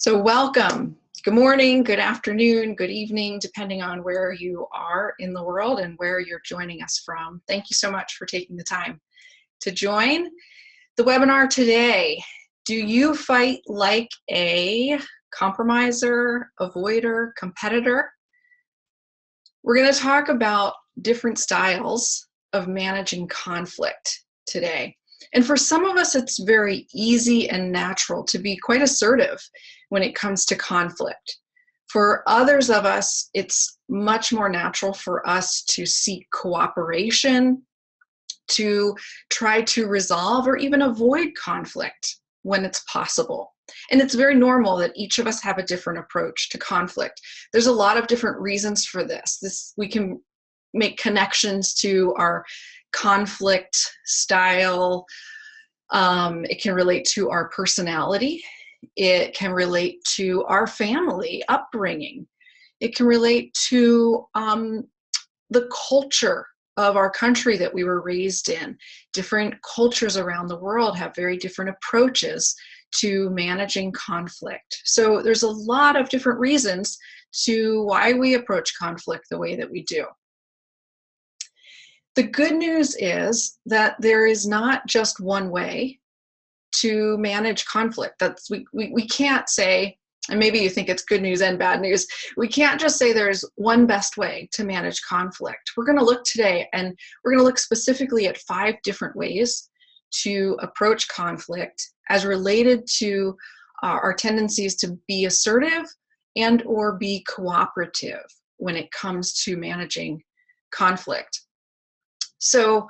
So welcome. Good morning, good afternoon, good evening, depending on where you are in the world and where you're joining us from. Thank you so much for taking the time to join the webinar today. Do you fight like a compromiser, avoider, competitor? We're going to talk about different styles of managing conflict today. And for some of us, it's very easy and natural to be quite assertive when it comes to conflict. For others of us, it's much more natural for us to seek cooperation, to try to resolve or even avoid conflict when it's possible. And it's very normal that each of us have a different approach to conflict. There's a lot of different reasons for this. We can make connections to our conflict style. It can relate to our personality. It can relate to our family upbringing. It can relate to the culture of our country that we were raised in. Different cultures around the world have very different approaches to managing conflict. So there's a lot of different reasons to why we approach conflict the way that we do. The good news is that there is not just one way to manage conflict. We can't say, and maybe you think it's good news and bad news, we can't just say there's one best way to manage conflict. We're going to look today, and we're going to look specifically at 5 different ways to approach conflict as related to our tendencies to be assertive and or be cooperative when it comes to managing conflict. So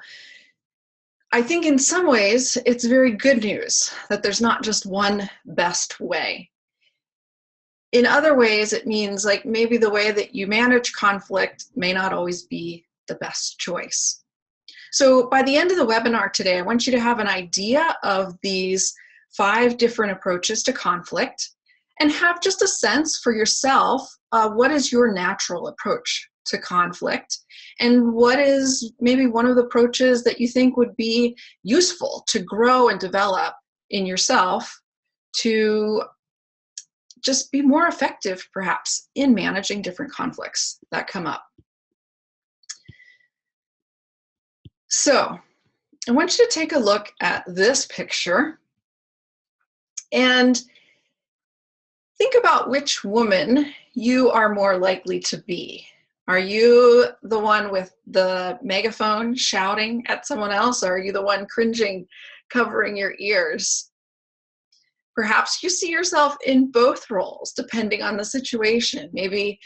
I think in some ways it's very good news that there's not just one best way. In other ways, it means like maybe the way that you manage conflict may not always be the best choice. So by the end of the webinar today, I want you to have an idea of these 5 different approaches to conflict and have just a sense for yourself, what is your natural approach to conflict, and what is maybe one of the approaches that you think would be useful to grow and develop in yourself to just be more effective, perhaps, in managing different conflicts that come up. So I want you to take a look at this picture and think about which woman you are more likely to be. Are you the one with the megaphone shouting at someone else, or are you the one cringing, covering your ears? Perhaps you see yourself in both roles, depending on the situation. Maybe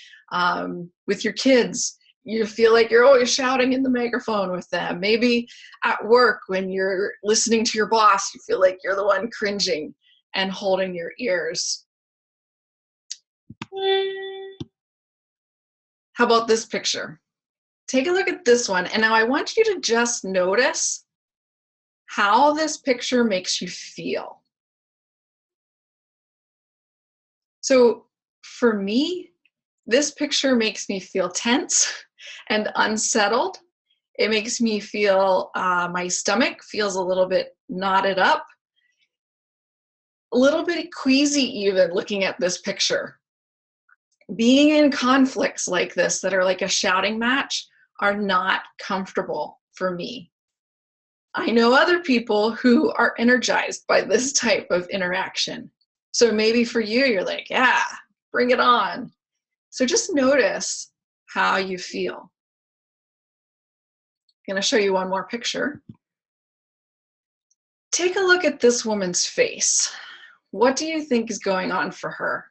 with your kids, you feel like you're always shouting in the megaphone with them. Maybe at work, when you're listening to your boss, you feel like you're the one cringing and holding your ears. How about this picture? Take a look at this one. And now I want you to just notice how this picture makes you feel. So for me, this picture makes me feel tense and unsettled. It makes me feel, my stomach feels a little bit knotted up, a little bit queasy even looking at this picture. Being in conflicts like this that are like a shouting match are not comfortable for me. I know other people who are energized by this type of interaction. So maybe for you, you're like, yeah, bring it on. So just notice how you feel. I'm going to show you one more picture. Take a look at this woman's face. What do you think is going on for her?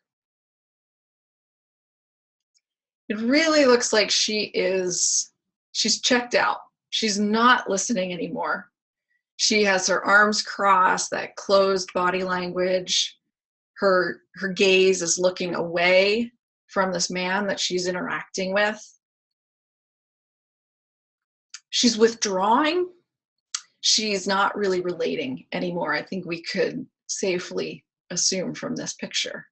It really looks like she's checked out. She's not listening anymore. She has her arms crossed, that closed body language. Her gaze is looking away from this man that she's interacting with. She's withdrawing. She's not really relating anymore. I think we could safely assume from this picture.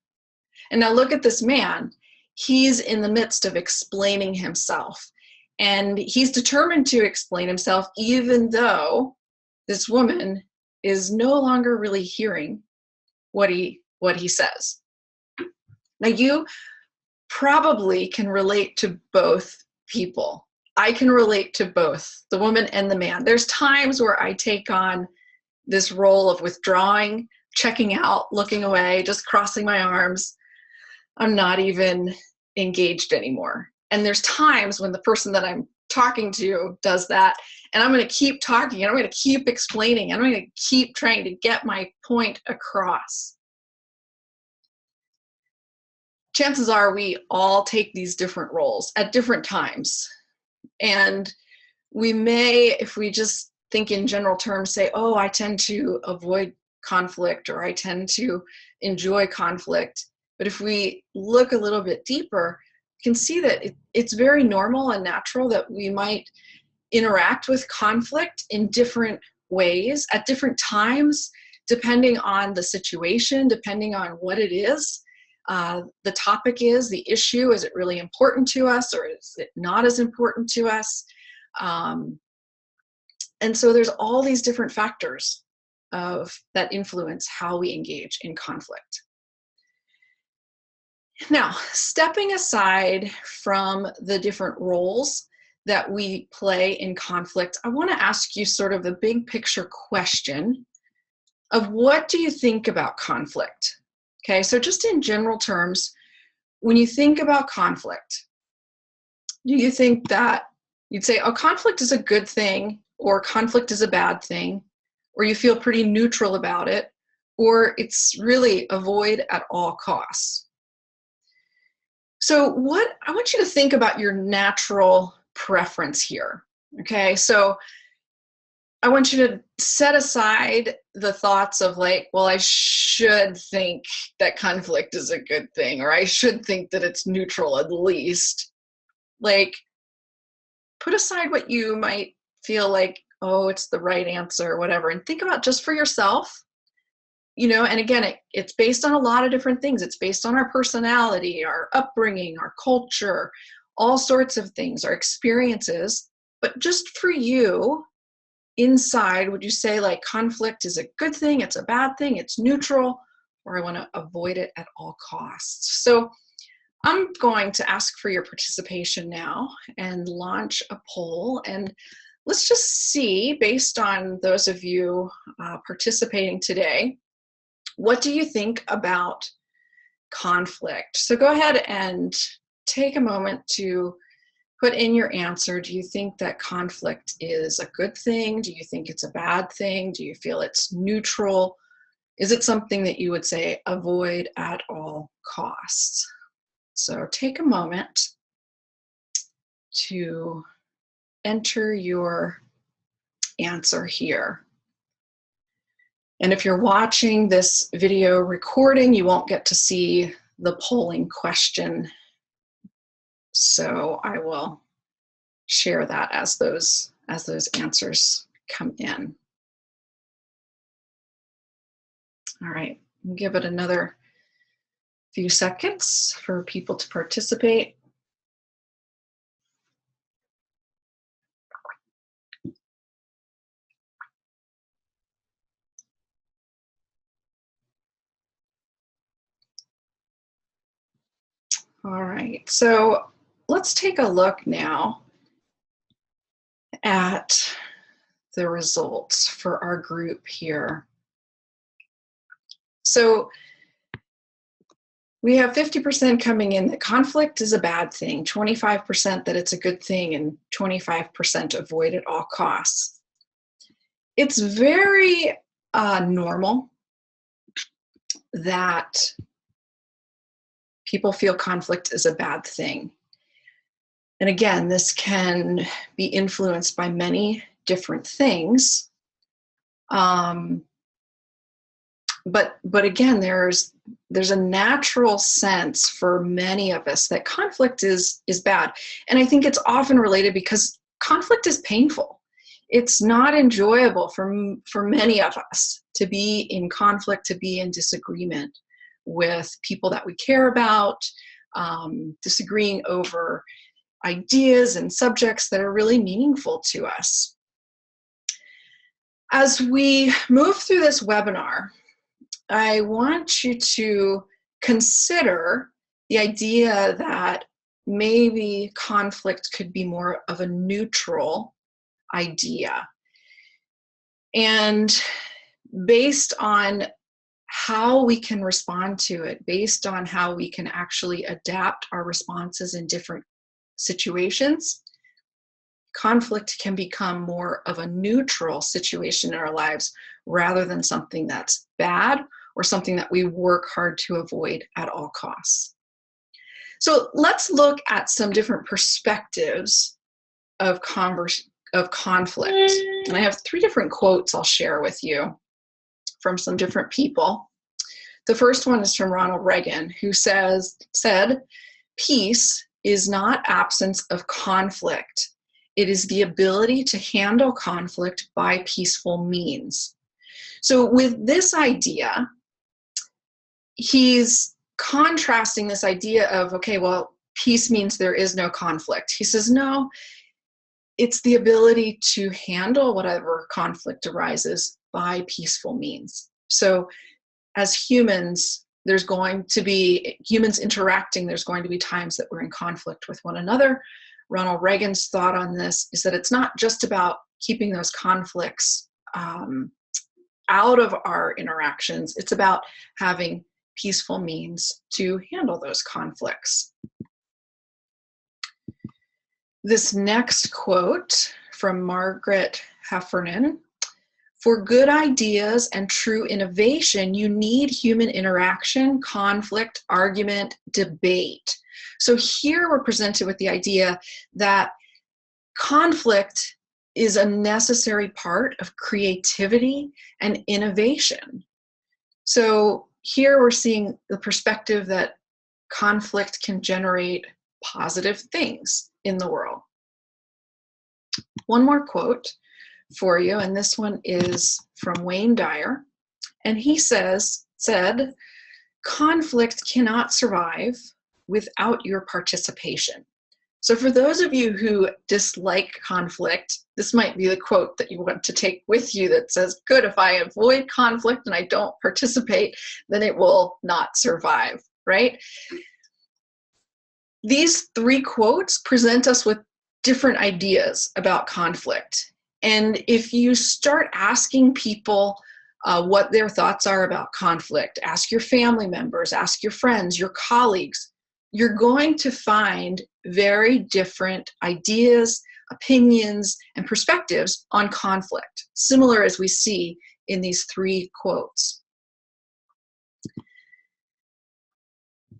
And now look at this man. He's in the midst of explaining himself. And he's determined to explain himself even though this woman is no longer really hearing what he says. Now, you probably can relate to both people. I can relate to both the woman and the man. There's times where I take on this role of withdrawing, checking out, looking away, just crossing my arms. I'm not even engaged anymore. And there's times when the person that I'm talking to does that, and I'm going to keep talking, and I'm going to keep explaining, and I'm going to keep trying to get my point across. Chances are we all take these different roles at different times. And we may, if we just think in general terms, say, oh, I tend to avoid conflict, or I tend to enjoy conflict. But if we look a little bit deeper, you can see that it's very normal and natural that we might interact with conflict in different ways at different times, depending on the situation, depending on what it is. The topic is, the issue, is it really important to us, or is it not as important to us? And so there's all these different factors that influence how we engage in conflict. Now, stepping aside from the different roles that we play in conflict, I want to ask you sort of the big picture question of, what do you think about conflict? Okay, so just in general terms, when you think about conflict, do you think that you'd say, oh, conflict is a good thing, or conflict is a bad thing, or you feel pretty neutral about it, or it's really avoid at all costs? So I want you to think about your natural preference here, okay? So I want you to set aside the thoughts of like, well, I should think that conflict is a good thing, or I should think that it's neutral at least. Like, put aside what you might feel like, oh, it's the right answer, or whatever, and think about just for yourself, and again, it's based on a lot of different things. It's based on our personality, our upbringing, our culture, all sorts of things, our experiences. But just for you, inside, would you say like conflict is a good thing, it's a bad thing, it's neutral, or I want to avoid it at all costs? So I'm going to ask for your participation now and launch a poll. And let's just see, based on those of you participating today, what do you think about conflict? So go ahead and take a moment to put in your answer. Do you think that conflict is a good thing? Do you think it's a bad thing? Do you feel it's neutral? Is it something that you would say avoid at all costs? So take a moment to enter your answer here. And if you're watching this video recording, you won't get to see the polling question. So I will share that as those answers come in. All right, we'll give it another few seconds for people to participate. All right, so let's take a look now at the results for our group here. So we have 50% coming in that conflict is a bad thing, 25% that it's a good thing, and 25% avoid at all costs. It's very normal that people feel conflict is a bad thing. And again, this can be influenced by many different things. But again, there's a natural sense for many of us that conflict is bad. And I think it's often related because conflict is painful. It's not enjoyable for many of us to be in conflict, to be in disagreement with people that we care about, disagreeing over ideas and subjects that are really meaningful to us. As we move through this webinar, I want you to consider the idea that maybe conflict could be more of a neutral idea. And based on how we can respond to it, based on how we can actually adapt our responses in different situations, conflict can become more of a neutral situation in our lives rather than something that's bad or something that we work hard to avoid at all costs. So let's look at some different perspectives of conflict. And I have 3 different quotes I'll share with you from some different people. The first one is from Ronald Reagan, who said, "Peace is not absence of conflict. It is the ability to handle conflict by peaceful means." So with this idea, he's contrasting this idea of, okay, well, peace means there is no conflict. He says, no, it's the ability to handle whatever conflict arises by peaceful means. So as humans, there's going to be, humans interacting, there's going to be times that we're in conflict with one another. Ronald Reagan's thought on this is that it's not just about keeping those conflicts out of our interactions, it's about having peaceful means to handle those conflicts. This next quote from Margaret Heffernan: "For good ideas and true innovation, you need human interaction, conflict, argument, debate." So here we're presented with the idea that conflict is a necessary part of creativity and innovation. So here we're seeing the perspective that conflict can generate positive things in the world. One more quote for you, and this one is from Wayne Dyer, and he said, "Conflict cannot survive without your participation." So for those of you who dislike conflict, this might be the quote that you want to take with you that says, good, if I avoid conflict and I don't participate, then it will not survive, right? These 3 quotes present us with different ideas about conflict. And if you start asking people what their thoughts are about conflict, ask your family members, ask your friends, your colleagues, you're going to find very different ideas, opinions, and perspectives on conflict, similar as we see in these 3 quotes.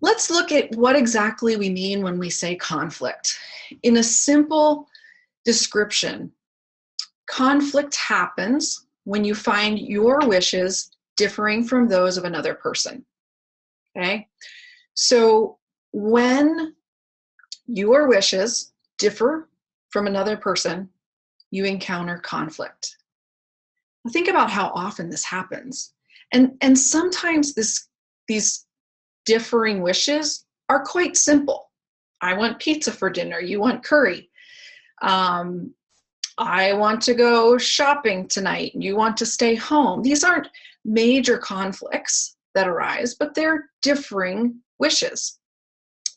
Let's look at what exactly we mean when we say conflict. In a simple description, conflict happens when you find your wishes differing from those of another person, okay? So when your wishes differ from another person, you encounter conflict. Now think about how often this happens. And sometimes these differing wishes are quite simple. I want pizza for dinner, you want curry. I want to go shopping tonight, you want to stay home. These aren't major conflicts that arise, but they're differing wishes.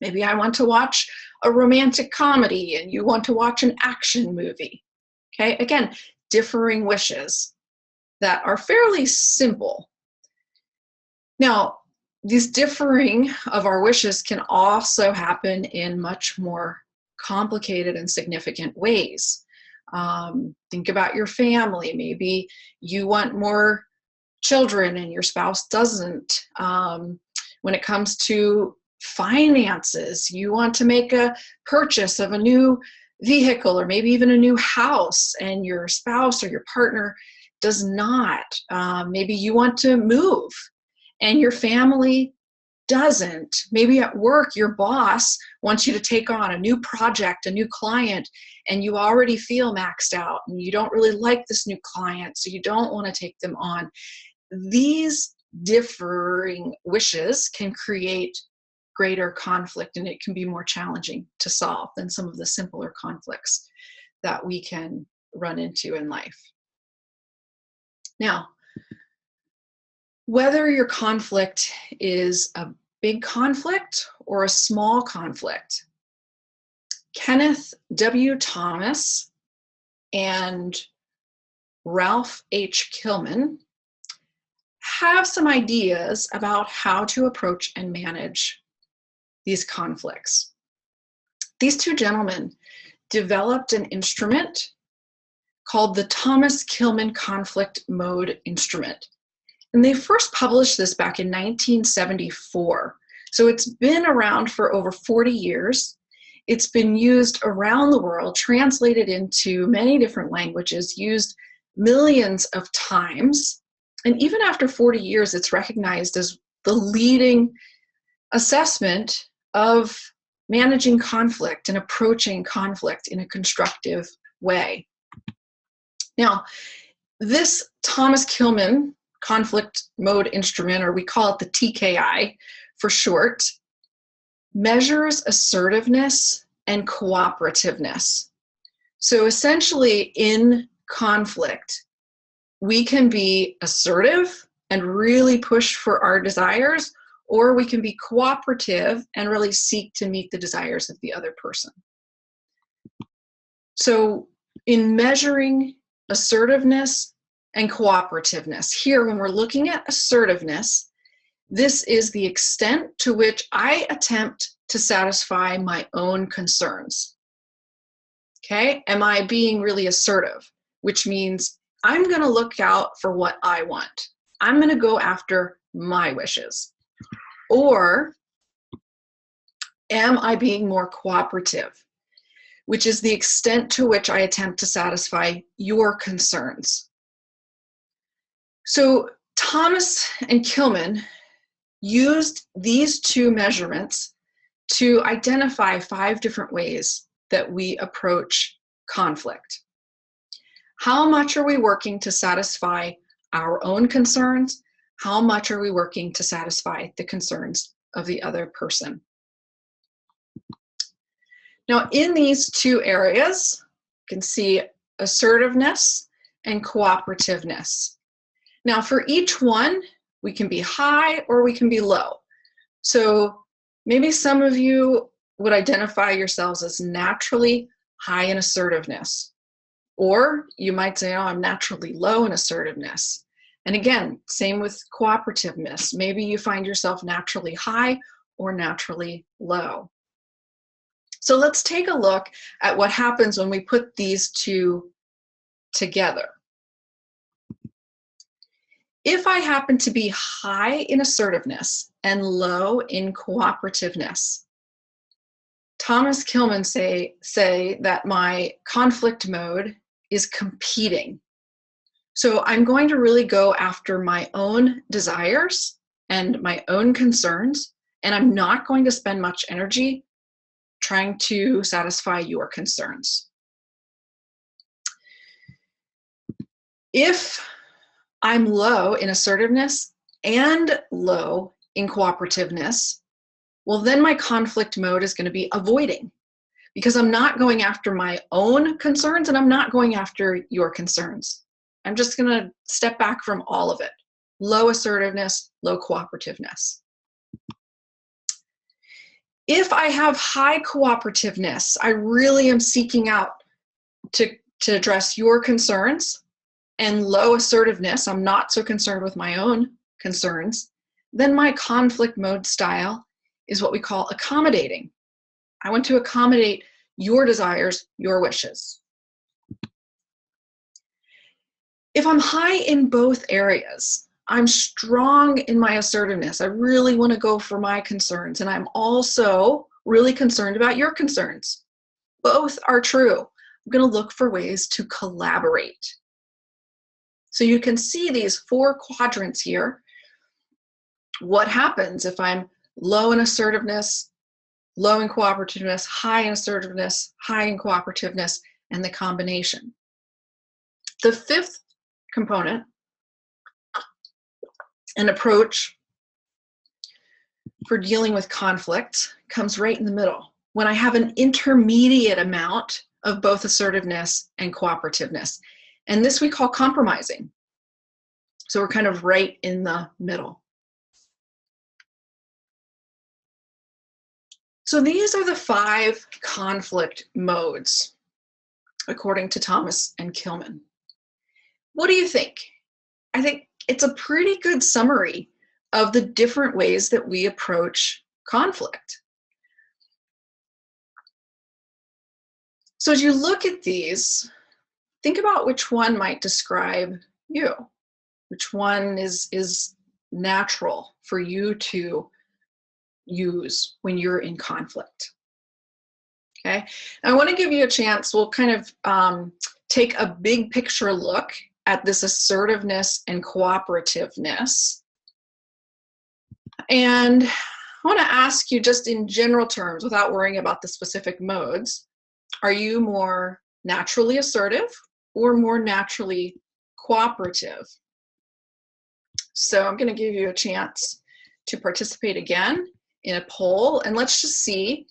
Maybe I want to watch a romantic comedy and you want to watch an action movie. Okay, again, differing wishes that are fairly simple. Now, these differing of our wishes can also happen in much more complicated and significant ways. Think about your family. Maybe you want more children and your spouse doesn't. When it comes to finances, you want to make a purchase of a new vehicle or maybe even a new house and your spouse or your partner does not. Maybe you want to move and your family doesn't. Maybe at work, your boss wants you to take on a new project, a new client, and you already feel maxed out and you don't really like this new client, so you don't want to take them on. These differing wishes can create greater conflict, and it can be more challenging to solve than some of the simpler conflicts that we can run into in life. Now, whether your conflict is a big conflict or a small conflict. Kenneth W. Thomas and Ralph H. Kilman have some ideas about how to approach and manage these conflicts. These two gentlemen developed an instrument called the Thomas Kilman Conflict Mode Instrument. And they first published this back in 1974. So it's been around for over 40 years. It's been used around the world, translated into many different languages, used millions of times. And even after 40 years, it's recognized as the leading assessment of managing conflict and approaching conflict in a constructive way. Now, this Thomas Kilman conflict mode instrument, or we call it the TKI for short, measures assertiveness and cooperativeness. So essentially in conflict, we can be assertive and really push for our desires, or we can be cooperative and really seek to meet the desires of the other person. So in measuring assertiveness and cooperativeness, here when we're looking at assertiveness, this is the extent to which I attempt to satisfy my own concerns. Okay, am I being really assertive? Which means I'm going to look out for what I want. I'm going to go after my wishes. Or am I being more cooperative? Which is the extent to which I attempt to satisfy your concerns. So Thomas and Kilman used these two measurements to identify 5 different ways that we approach conflict. How much are we working to satisfy our own concerns? How much are we working to satisfy the concerns of the other person? Now, in these 2 areas, you can see assertiveness and cooperativeness. Now, for each one, we can be high or we can be low. So maybe some of you would identify yourselves as naturally high in assertiveness. Or you might say, oh, I'm naturally low in assertiveness. And again, same with cooperativeness. Maybe you find yourself naturally high or naturally low. So let's take a look at what happens when we put these 2 together. If I happen to be high in assertiveness and low in cooperativeness, Thomas Kilman say that my conflict mode is competing. So I'm going to really go after my own desires and my own concerns, and I'm not going to spend much energy trying to satisfy your concerns. If I'm low in assertiveness and low in cooperativeness, well, then my conflict mode is going to be avoiding, because I'm not going after my own concerns and I'm not going after your concerns. I'm just going to step back from all of it. Low assertiveness, low cooperativeness. If I have high cooperativeness, I really am seeking out to address your concerns, and low assertiveness, I'm not so concerned with my own concerns, then my conflict mode style is what we call accommodating. I want to accommodate your desires, your wishes. If I'm high in both areas, I'm strong in my assertiveness. I really want to go for my concerns, and I'm also really concerned about your concerns. Both are true. I'm going to look for ways to collaborate. So you can see these 4 quadrants here. What happens if I'm low in assertiveness, low in cooperativeness, high in assertiveness, high in cooperativeness, and the combination? The 5th component, an approach for dealing with conflict, comes right in the middle, when I have an intermediate amount of both assertiveness and cooperativeness. And this we call compromising. So we're kind of right in the middle. So these are the 5 conflict modes, according to Thomas and Kilmann. What do you think? I think it's a pretty good summary of the different ways that we approach conflict. So as you look at these, think about which one might describe you. Which one is natural for you to use when you're in conflict. Okay, I want to give you a chance. We'll kind of take a big picture look at this assertiveness and cooperativeness. And I want to ask you, just in general terms, without worrying about the specific modes, are you more naturally assertive or more naturally cooperative? So I'm going to give you a chance to participate again in a poll, and let's just see,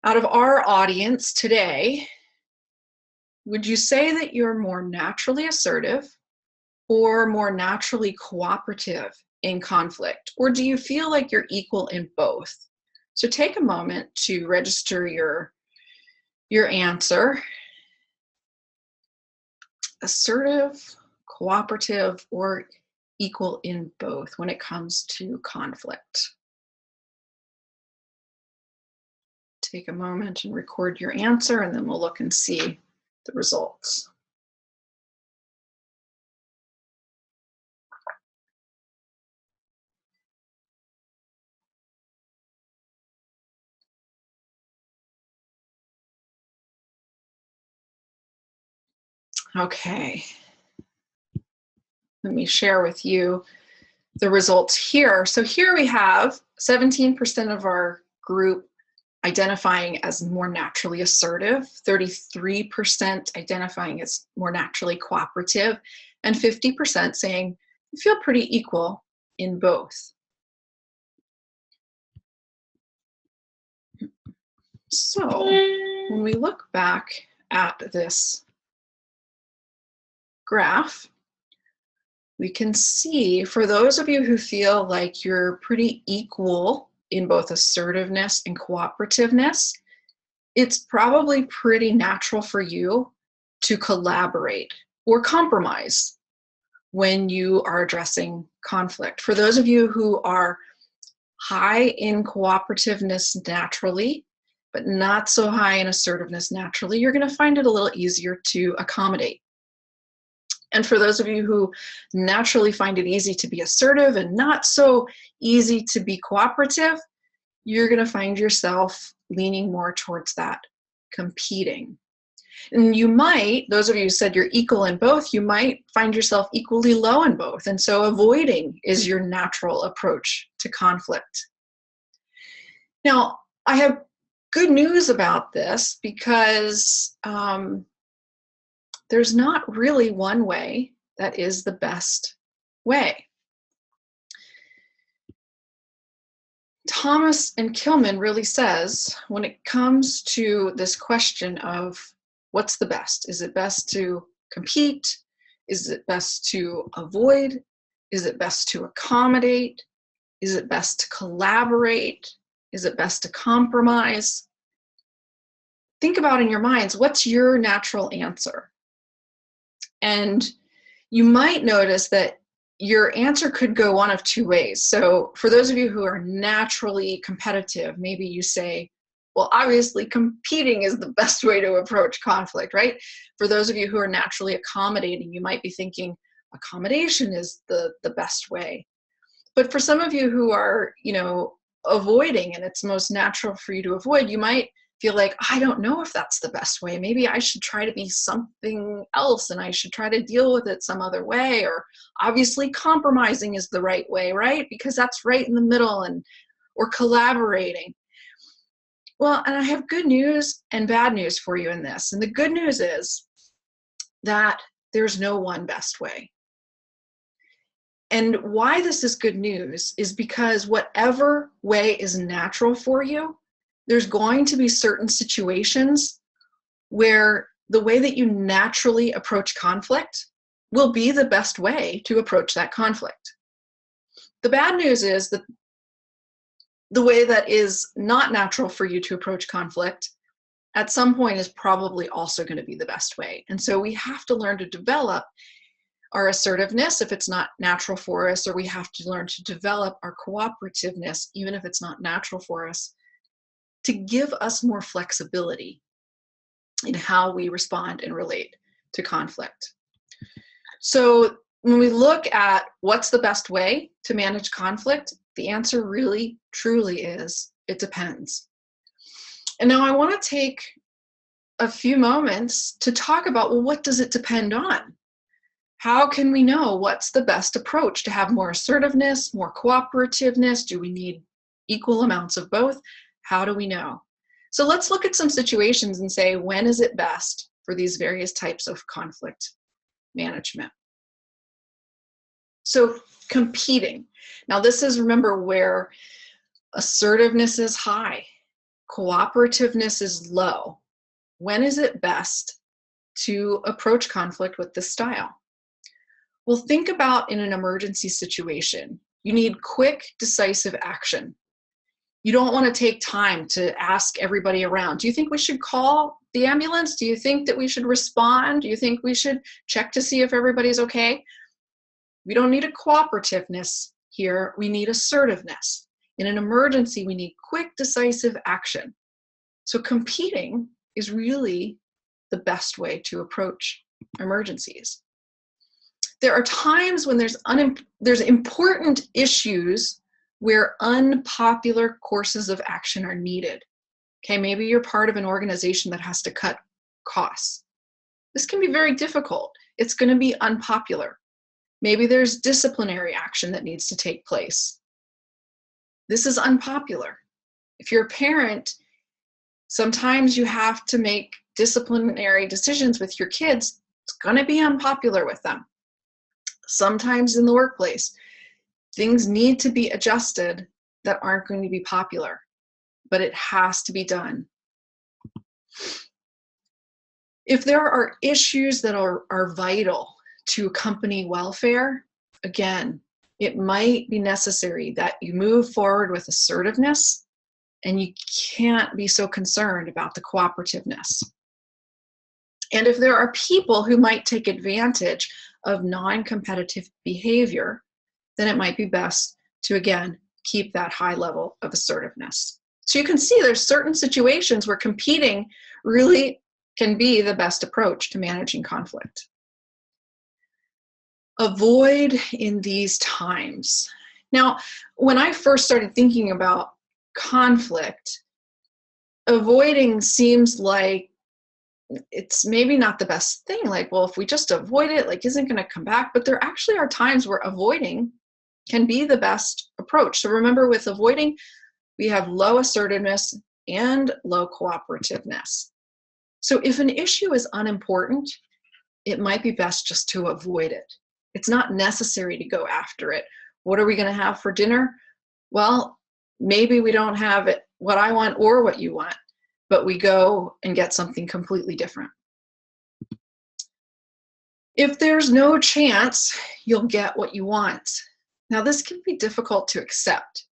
out of our audience today, would you say that you're more naturally assertive or more naturally cooperative in conflict? Or do you feel like you're equal in both? So take a moment to register your answer. Assertive, cooperative, or equal in both when it comes to conflict. Take a moment and record your answer, and then we'll look and see the results. Okay. Let me share with you the results here. So here we have 17% of our group identifying as more naturally assertive, 33% identifying as more naturally cooperative, and 50% saying you feel pretty equal in both. So when we look back at this graph, we can see, for those of you who feel like you're pretty equal in both assertiveness and cooperativeness, it's probably pretty natural for you to collaborate or compromise when you are addressing conflict. For those of you who are high in cooperativeness naturally, but not so high in assertiveness naturally, you're going to find it a little easier to accommodate. And for those of you who naturally find it easy to be assertive and not so easy to be cooperative, you're going to find yourself leaning more towards that competing. And you might, those of you who said you're equal in both, you might find yourself equally low in both. And so avoiding is your natural approach to conflict. Now, I have good news about this, because there's not really one way that is the best way. Thomas and Kilmann really says, when it comes to this question of what's the best, is it best to compete? Is it best to avoid? Is it best to accommodate? Is it best to collaborate? Is it best to compromise? Think about in your minds, what's your natural answer? And you might notice that your answer could go one of two ways. So for those of you who are naturally competitive, maybe you say, well, obviously competing is the best way to approach conflict, right? For those of you who are naturally accommodating, you might be thinking accommodation is the best way. But for some of you who are, avoiding, and it's most natural for you to avoid, you might feel like, I don't know if that's the best way. Maybe I should try to be something else, and I should try to deal with it some other way. Or obviously compromising is the right way, right? Because that's right in the middle, or collaborating. Well, and I have good news and bad news for you in this. And the good news is that there's no one best way. And why this is good news is because whatever way is natural for you, there's going to be certain situations where the way that you naturally approach conflict will be the best way to approach that conflict. The bad news is that the way that is not natural for you to approach conflict at some point is probably also going to be the best way. And so we have to learn to develop our assertiveness if it's not natural for us, or we have to learn to develop our cooperativeness even if it's not natural for us, to give us more flexibility in how we respond and relate to conflict. So when we look at what's the best way to manage conflict, the answer really, truly is, it depends. And now I want to take a few moments to talk about, well, what does it depend on? How can we know what's the best approach to have more assertiveness, more cooperativeness? Do we need equal amounts of both? How do we know? So let's look at some situations and say, when is it best for these various types of conflict management? So competing. Now this is, remember, where assertiveness is high, cooperativeness is low. When is it best to approach conflict with this style? Well, think about in an emergency situation. You need quick, decisive action. You don't want to take time to ask everybody around, do you think we should call the ambulance? Do you think that we should respond? Do you think we should check to see if everybody's okay? We don't need a cooperativeness here. We need assertiveness. In an emergency, we need quick, decisive action. So competing is really the best way to approach emergencies. There are times when there's important issues where unpopular courses of action are needed. Okay, maybe you're part of an organization that has to cut costs. This can be very difficult. It's going to be unpopular. Maybe there's disciplinary action that needs to take place. This is unpopular. If you're a parent, sometimes you have to make disciplinary decisions with your kids. It's going to be unpopular with them. Sometimes in the workplace, things need to be adjusted that aren't going to be popular, but it has to be done. If there are issues that are vital to company welfare, again, it might be necessary that you move forward with assertiveness, and you can't be so concerned about the cooperativeness. And if there are people who might take advantage of non-competitive behavior, then it might be best to, again, keep that high level of assertiveness. So you can see there's certain situations where competing really can be the best approach to managing conflict. Avoid in these times. Now, when I first started thinking about conflict, avoiding seems like it's maybe not the best thing. Like, well, if we just avoid it, like, isn't going to come back. But there actually are times where avoiding can be the best approach. So remember, with avoiding, we have low assertiveness and low cooperativeness. So if an issue is unimportant, it might be best just to avoid it. It's not necessary to go after it. What are we going to have for dinner? Well, maybe we don't have it what I want or what you want, but we go and get something completely different. If there's no chance you'll get what you want. Now, this can be difficult to accept,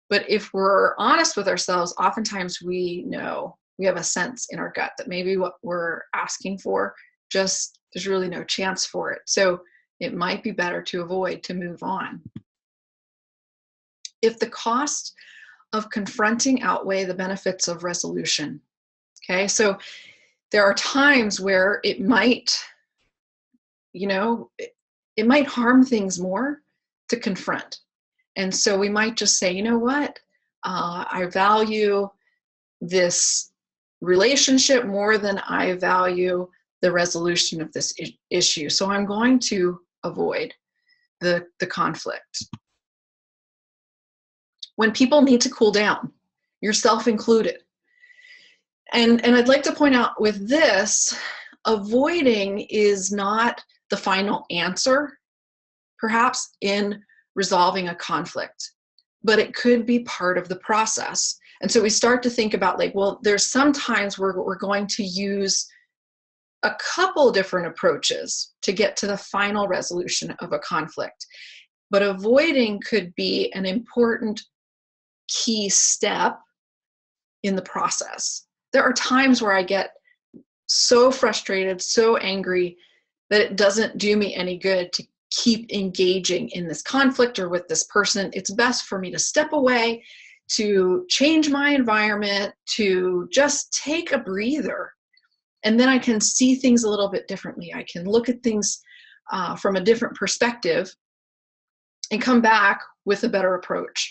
but if we're honest with ourselves, oftentimes we know, we have a sense in our gut that maybe what we're asking for, just there's really no chance for it. So it might be better to avoid, to move on. If the cost of confronting outweigh the benefits of resolution. Okay, so there are times where it might, it might harm things more to confront. And so we might just say, you know what, I value this relationship more than I value the resolution of this issue. So I'm going to avoid the conflict. When people need to cool down, yourself included. And I'd like to point out with this, avoiding is not the final answer, perhaps, in resolving a conflict, but it could be part of the process. And so we start to think about, like, well, there's some times where we're going to use a couple different approaches to get to the final resolution of a conflict. But avoiding could be an important key step in the process. There are times where I get so frustrated, so angry, that it doesn't do me any good to keep engaging in this conflict or with this person. It's best for me to step away, to change my environment, to just take a breather. And then I can see things a little bit differently. I can look at things from a different perspective and come back with a better approach.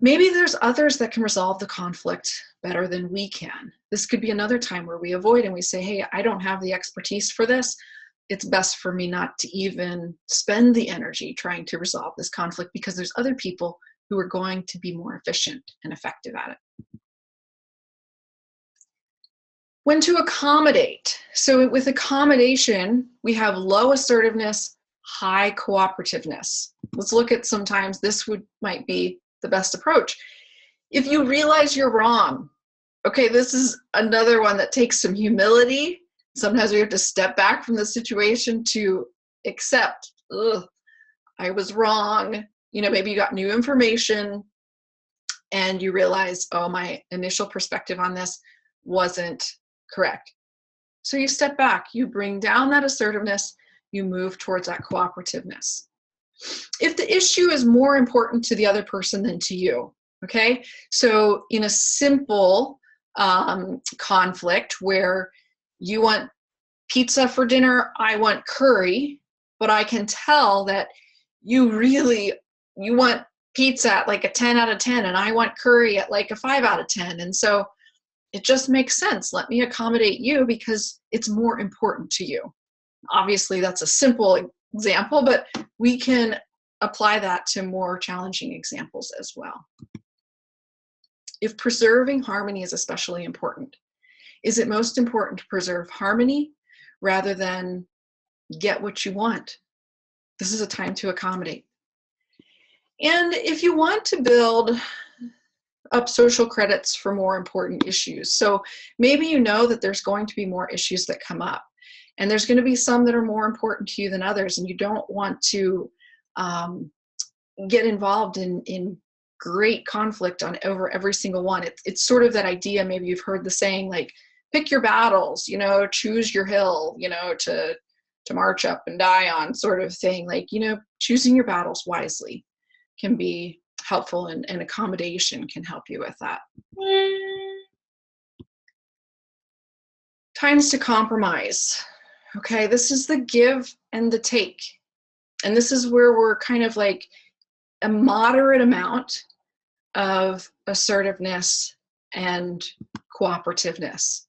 Maybe there's others that can resolve the conflict better than we can. This could be another time where we avoid and we say, hey, I don't have the expertise for this. It's best for me not to even spend the energy trying to resolve this conflict because there's other people who are going to be more efficient and effective at it. When to accommodate. So with accommodation, we have low assertiveness, high cooperativeness. Let's look at sometimes this might be the best approach. If you realize you're wrong, okay, this is another one that takes some humility. Sometimes we have to step back from the situation to accept, I was wrong. You know, maybe you got new information and you realize, oh, my initial perspective on this wasn't correct. So you step back, you bring down that assertiveness, you move towards that cooperativeness. If the issue is more important to the other person than to you, okay? So in a simple conflict where you want pizza for dinner, I want curry, but I can tell that you want pizza at like a 10 out of 10 and I want curry at like a 5 out of 10. And so it just makes sense. Let me accommodate you because it's more important to you. Obviously, that's a simple example, but we can apply that to more challenging examples as well. If preserving harmony is especially important, is it most important to preserve harmony rather than get what you want? This is a time to accommodate. And if you want to build up social credits for more important issues, so maybe you know that there's going to be more issues that come up, and there's going to be some that are more important to you than others, and you don't want to get involved in great conflict over every single one. It's sort of that idea, maybe you've heard the saying, like, pick your battles, you know, choose your hill, you know, to march up and die on, sort of thing. Like, you know, choosing your battles wisely can be helpful, and accommodation can help you with that. Times to compromise. Okay, this is the give and the take. And this is where we're kind of like a moderate amount of assertiveness and cooperativeness.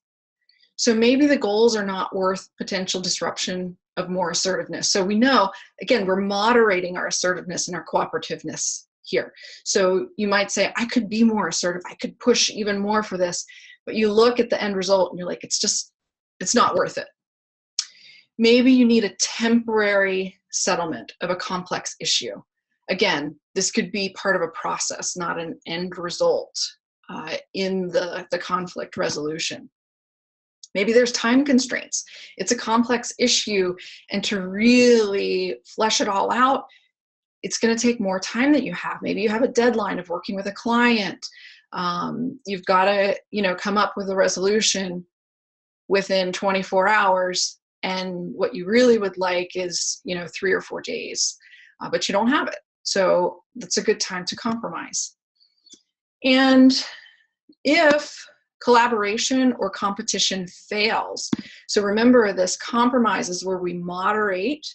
So maybe the goals are not worth potential disruption of more assertiveness. So we know, again, we're moderating our assertiveness and our cooperativeness here. So you might say, I could be more assertive. I could push even more for this. But you look at the end result and you're like, it's not worth it. Maybe you need a temporary settlement of a complex issue. Again, this could be part of a process, not an end result in the conflict resolution. Maybe there's time constraints. It's a complex issue, and to really flesh it all out, it's going to take more time that you have. Maybe you have a deadline of working with a client. You've got to, you know, come up with a resolution within 24 hours. And what you really would like is, you know, 3 or 4 days, but you don't have it. So that's a good time to compromise. And if collaboration or competition fails, so remember, this compromise is where we moderate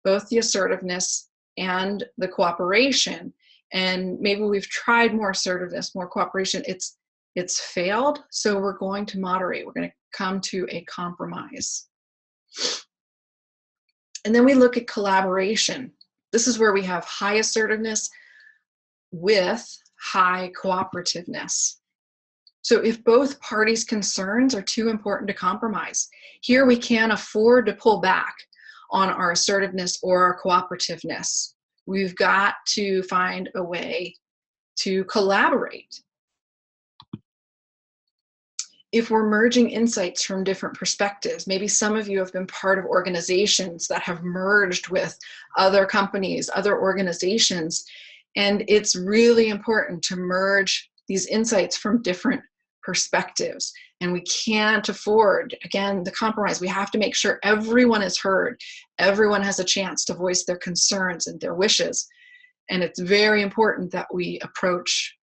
both the assertiveness and the cooperation. And maybe we've tried more assertiveness, more cooperation. It's failed. So we're going to moderate. We're going to come to a compromise. And then we look at collaboration. This is where we have high assertiveness with high cooperativeness. So if both parties' concerns are too important to compromise, here we can't afford to pull back on our assertiveness or our cooperativeness. We've got to find a way to collaborate. If we're merging insights from different perspectives, maybe some of you have been part of organizations that have merged with other companies, other organizations, And it's really important to merge these insights from different perspectives. And we can't afford, again, the compromise. We have to make sure everyone is heard. Everyone has a chance to voice their concerns and their wishes. And it's very important that we approach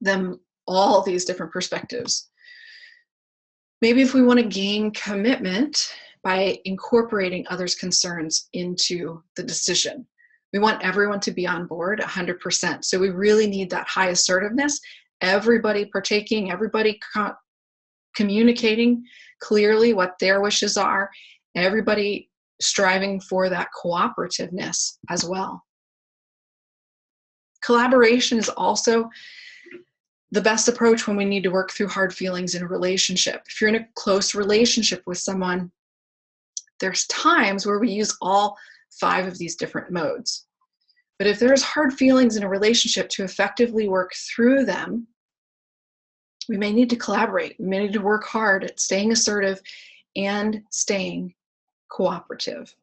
them all these different perspectives. Maybe if we want to gain commitment by incorporating others' concerns into the decision. We want everyone to be on board 100%. So we really need that high assertiveness, everybody partaking, everybody communicating clearly what their wishes are, everybody striving for that cooperativeness as well. Collaboration is also the best approach when we need to work through hard feelings in a relationship. If you're in a close relationship with someone, there's times where we use all 5 of these different modes. But if there's hard feelings in a relationship, to effectively work through them, we may need to collaborate. We may need to work hard at staying assertive and staying cooperative.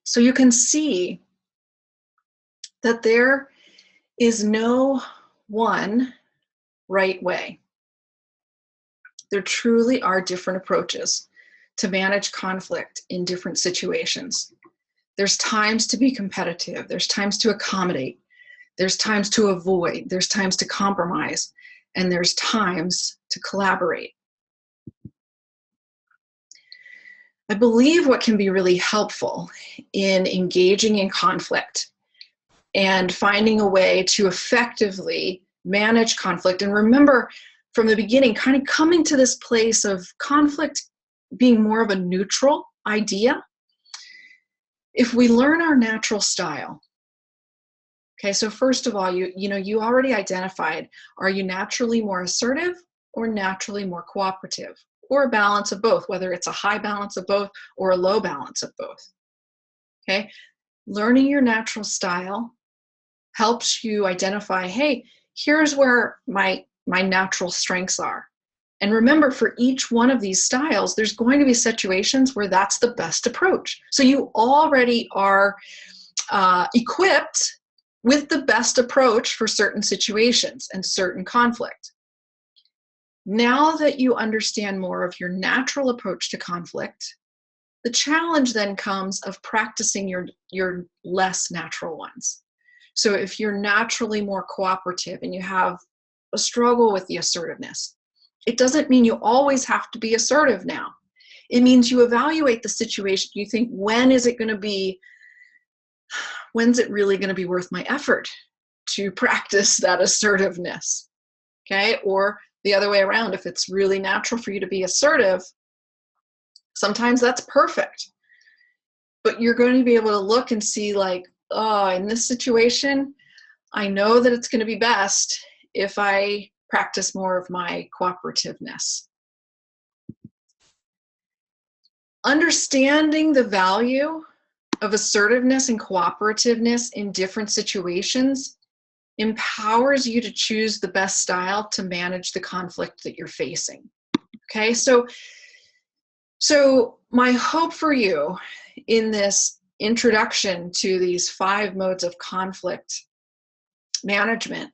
So you can see that there is no one right way. There truly are different approaches to manage conflict in different situations. There's times to be competitive. There's times to accommodate. There's times to avoid. There's times to compromise. And there's times to collaborate. I believe what can be really helpful in engaging in conflict and finding a way to effectively manage conflict. And remember from the beginning, kind of coming to this place of conflict being more of a neutral idea. If we learn our natural style, okay, so first of all, you already identified, are you naturally more assertive or naturally more cooperative? Or a balance of both, whether it's a high balance of both or a low balance of both, okay? Learning your natural style helps you identify, hey, here's where my natural strengths are. And remember, for each one of these styles, there's going to be situations where that's the best approach. So you already are equipped with the best approach for certain situations and certain conflict. Now that you understand more of your natural approach to conflict, the challenge then comes of practicing your less natural ones. So if you're naturally more cooperative and you have a struggle with the assertiveness, it doesn't mean you always have to be assertive now. It means you evaluate the situation. You think, when's it really going to be worth my effort to practice that assertiveness? Okay, or the other way around, if it's really natural for you to be assertive, sometimes that's perfect. But you're going to be able to look and see like, oh, in this situation, I know that it's going to be best if I practice more of my cooperativeness. Understanding the value of assertiveness and cooperativeness in different situations empowers you to choose the best style to manage the conflict that you're facing. Okay, so my hope for you in this introduction to these 5 modes of conflict management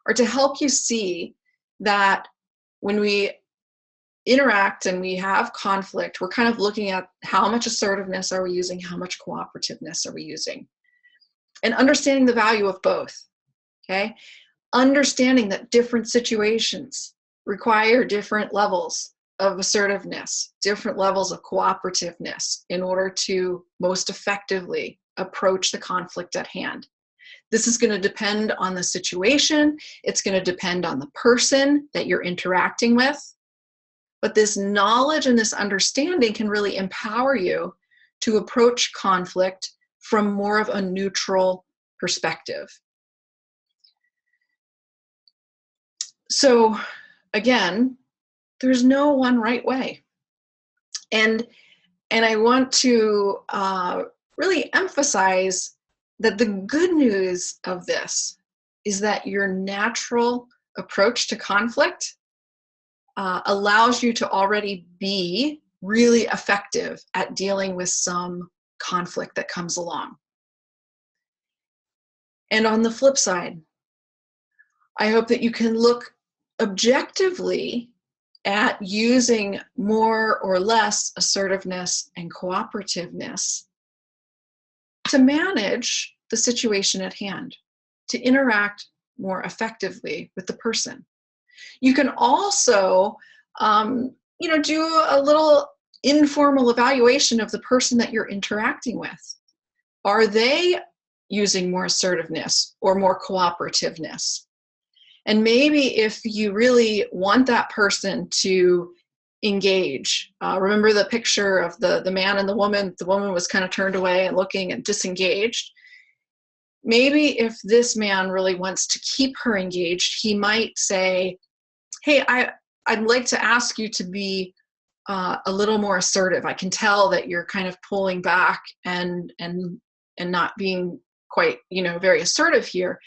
are to help you see that when we interact and we have conflict, we're kind of looking at how much assertiveness are we using, how much cooperativeness are we using, and understanding the value of both. Okay, understanding that different situations require different levels of assertiveness, different levels of cooperativeness in order to most effectively approach the conflict at hand. This is going to depend on the situation. It's going to depend on the person that you're interacting with. But this knowledge and this understanding can really empower you to approach conflict from more of a neutral perspective. So again, there's no one right way. And I want to really emphasize that the good news of this is that your natural approach to conflict allows you to already be really effective at dealing with some conflict that comes along. And on the flip side, I hope that you can look objectively at using more or less assertiveness and cooperativeness to manage the situation at hand, to interact more effectively with the person. You can also, do a little informal evaluation of the person that you're interacting with. Are they using more assertiveness or more cooperativeness? And maybe if you really want that person to engage, remember the picture of the man and the woman was kind of turned away and looking and disengaged. Maybe if this man really wants to keep her engaged, he might say, hey, I'd like to ask you to be a little more assertive. I can tell that you're kind of pulling back and not being quite, very assertive here.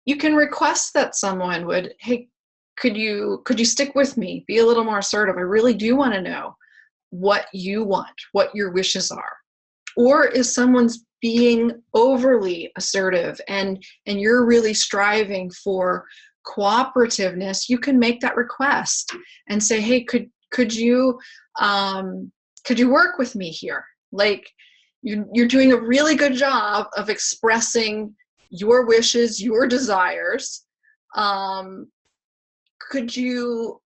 You can request that someone would, hey, could you stick with me? Be a little more assertive. I really do want to know what you want, what your wishes are. Or if someone's being overly assertive and you're really striving for cooperativeness, you can make that request and say, hey, could you work with me here? Like, you're doing a really good job of expressing your wishes, your desires. Could you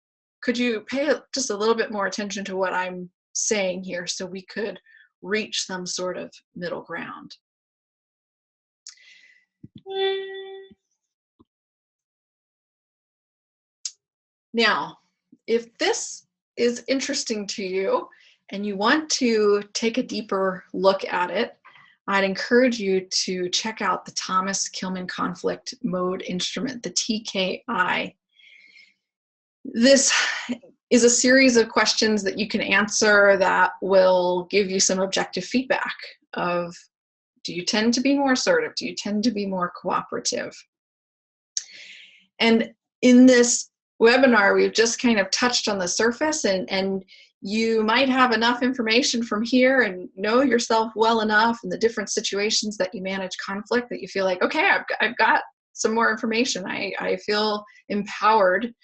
pay just a little bit more attention to what I'm saying here so we could reach some sort of middle ground? Now, if this is interesting to you and you want to take a deeper look at it, I'd encourage you to check out the Thomas Kilmann Conflict Mode Instrument, the TKI. This is a series of questions that you can answer that will give you some objective feedback of, do you tend to be more assertive? Do you tend to be more cooperative? And in this webinar, we've just kind of touched on the surface, and you might have enough information from here and know yourself well enough in the different situations that you manage conflict that you feel like, okay, I've got some more information. I feel empowered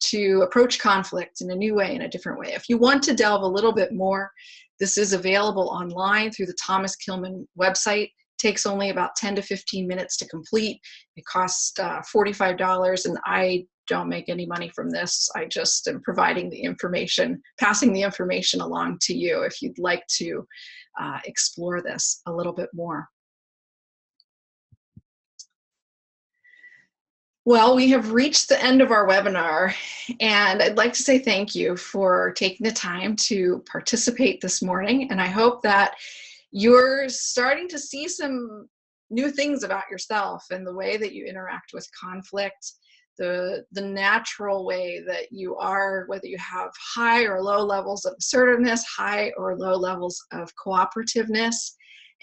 to approach conflict in a new way, in a different way. If you want to delve a little bit more, this is available online through the Thomas Kilmann website. It takes only about 10 to 15 minutes to complete. It costs $45, and I don't make any money from this. I just am providing the information, passing the information along to you if you'd like to explore this a little bit more. Well, we have reached the end of our webinar, and I'd like to say thank you for taking the time to participate this morning, and I hope that you're starting to see some new things about yourself and the way that you interact with conflict, the natural way that you are, whether you have high or low levels of assertiveness, high or low levels of cooperativeness.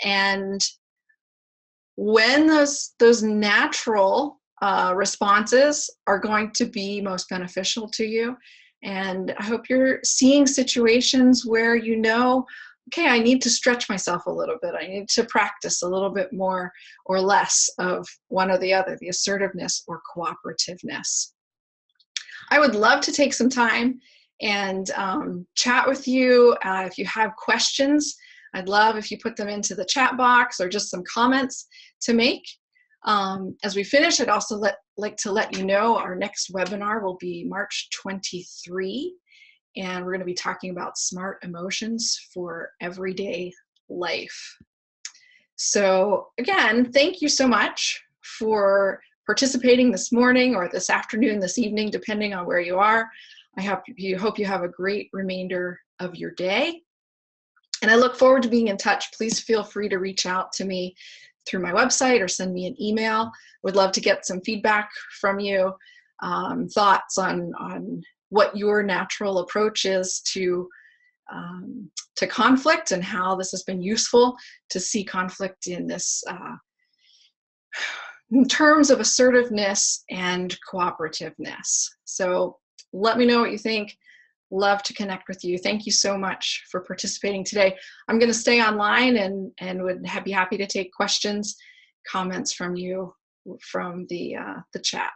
And when those natural responses are going to be most beneficial to you. And I hope you're seeing situations where you know, okay, I need to stretch myself a little bit. I need to practice a little bit more or less of one or the other, the assertiveness or cooperativeness. I would love to take some time and chat with you. If you have questions, I'd love if you put them into the chat box or just some comments to make. As we finish, I'd also like to let you know our next webinar will be March 23, and we're going to be talking about smart emotions for everyday life. So again, thank you so much for participating this morning or this afternoon, this evening, depending on where you are. I hope you have a great remainder of your day. And I look forward to being in touch. Please feel free to reach out to me through my website or send me an email. Would love to get some feedback from you, thoughts on what your natural approach is to conflict and how this has been useful to see conflict in this in terms of assertiveness and cooperativeness. So let me know what you think. Love to connect with you. Thank you so much for participating today. I'm going to stay online and would be happy to take questions, comments from you from the chat.